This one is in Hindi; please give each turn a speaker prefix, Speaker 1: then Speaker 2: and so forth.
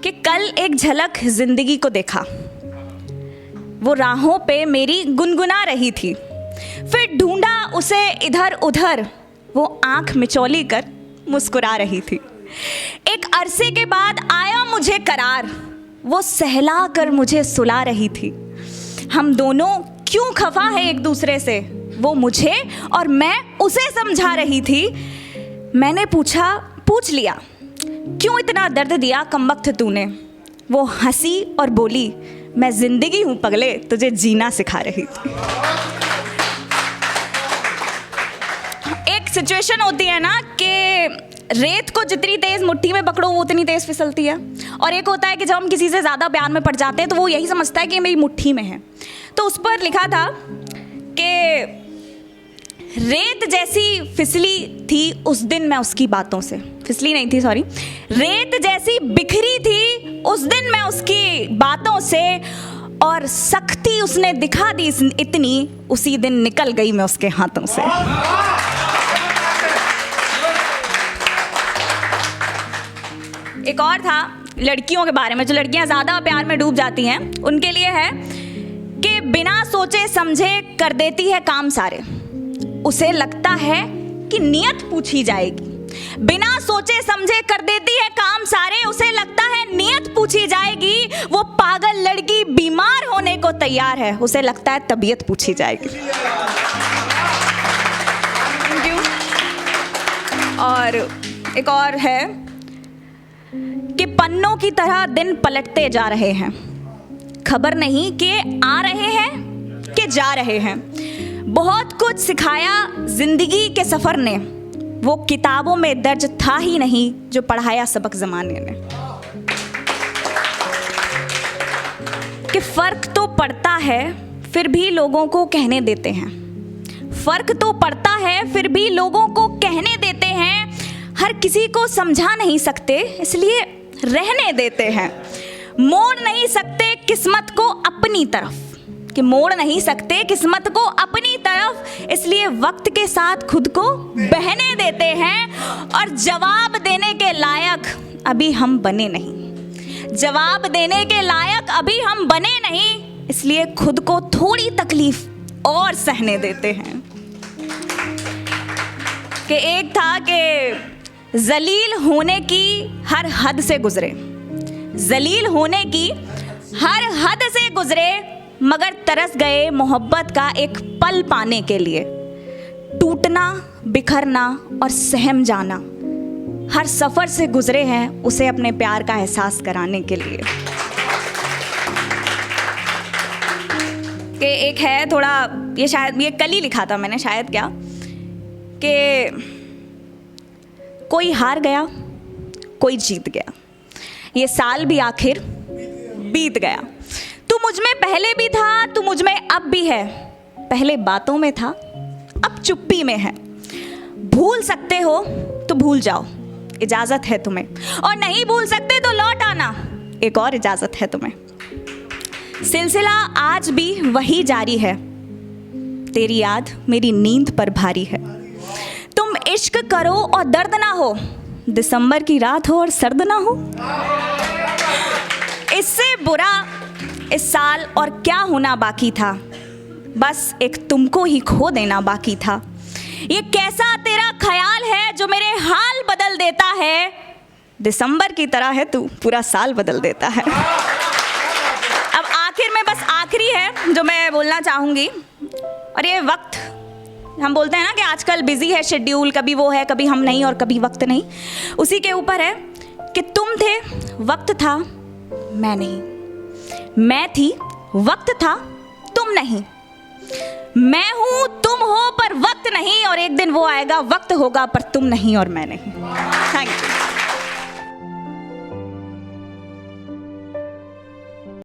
Speaker 1: कि कल एक झलक जिंदगी को देखा, वो राहों पे मेरी गुनगुना रही थी। फिर ढूंढा उसे इधर उधर, वो आंख मिचौली कर मुस्कुरा रही थी। एक अरसे के बाद आया मुझे करार, वो सहला कर मुझे सुला रही थी। हम दोनों क्यों खफा है एक दूसरे से, वो मुझे और मैं उसे समझा रही थी। मैंने पूछ लिया क्यों इतना दर्द दिया कमबख्त तूने। वो हंसी और बोली मैं जिंदगी हूँ पगले, तुझे जीना सिखा रही थी। एक सिचुएशन होती है ना कि रेत को जितनी तेज मुट्ठी में पकड़ो वो उतनी तेज फिसलती है, और एक होता है कि जब हम किसी से ज़्यादा प्यार में पड़ जाते हैं तो वो यही समझता है कि मेरी मुट्ठी में है। तो उस पर लिखा था कि रेत जैसी फिसली थी उस दिन मैं उसकी बातों से, फिसली नहीं थी सॉरी, रेत जैसी बिखरी थी उस दिन मैं उसकी बातों से, और सख्ती उसने दिखा दी इतनी, उसी दिन निकल गई मैं उसके हाथों से। एक और था लड़कियों के बारे में, जो लड़कियां ज़्यादा प्यार में डूब जाती हैं उनके लिए है कि बिना सोचे समझे कर देती है काम सारे, उसे लगता है कि नियत पूछी जाएगी। बिना सोचे समझे कर देती है काम सारे, उसे लगता है नियत पूछी जाएगी। वो पागल लड़की बीमार होने को तैयार है, उसे लगता है तबीयत पूछी जाएगी। और एक और है कि पन्नों की तरह दिन पलटते जा रहे हैं, खबर नहीं कि आ रहे हैं कि जा रहे हैं। बहुत कुछ सिखाया जिंदगी के सफर ने, वो किताबों में दर्ज था ही नहीं जो पढ़ाया सबक जमाने ने। कि फर्क तो पड़ता है फिर भी लोगों को कहने देते हैं, फर्क तो पड़ता है फिर भी लोगों को कहने देते हैं। हर किसी को समझा नहीं सकते इसलिए रहने देते हैं। मोड़ नहीं सकते किस्मत को अपनी तरफ, कि मोड़ नहीं सकते किस्मत को अपनी तरफ, इसलिए वक्त के साथ खुद को बहने देते हैं। और जवाब देने के लायक अभी हम बने नहीं, जवाब देने के लायक अभी हम बने नहीं, इसलिए खुद को थोड़ी तकलीफ और सहने देते हैं। कि एक था कि जलील होने की हर हद से गुजरे, जलील होने की हर हद से गुजरे, मगर तरस गए मोहब्बत का एक पल पाने के लिए। टूटना, बिखरना और सहम जाना, हर सफ़र से गुजरे हैं उसे अपने प्यार का एहसास कराने के लिए। कि एक है थोड़ा, ये शायद ये कल ही लिखा था मैंने शायद, क्या कि कोई हार गया कोई जीत गया, ये साल भी आखिर बीत गया। तू मुझ में पहले भी था, तू मुझ में अब भी है, पहले बातों में था अब चुप्पी में है। भूल सकते हो तो भूल जाओ, इजाज़त है तुम्हें, और नहीं भूल सकते तो लौट आना, एक और इजाज़त है तुम्हें। सिलसिला आज भी वही जारी है, तेरी याद मेरी नींद पर भारी है। तुम इश्क करो और दर्द ना हो, दिसंबर की रात हो और सर्द ना हो। इससे बुरा इस साल और क्या होना बाकी था, बस एक तुमको ही खो देना बाकी था। ये कैसा तेरा ख्याल है जो मेरे हाल बदल देता है, दिसंबर की तरह है तू पूरा साल बदल देता है। अब आखिर में बस आखिरी है जो मैं बोलना चाहूँगी, और ये वक्त, हम बोलते हैं ना कि आजकल बिजी है शेड्यूल, कभी वो है कभी हम नहीं और कभी वक्त नहीं, उसी के ऊपर है कि तुम थे वक्त था मैं नहीं, मैं थी वक्त था तुम नहीं, मैं हूँ तुम हो पर वक्त नहीं, और एक दिन वो आएगा वक्त होगा पर तुम नहीं और मैं नहीं। Thank you.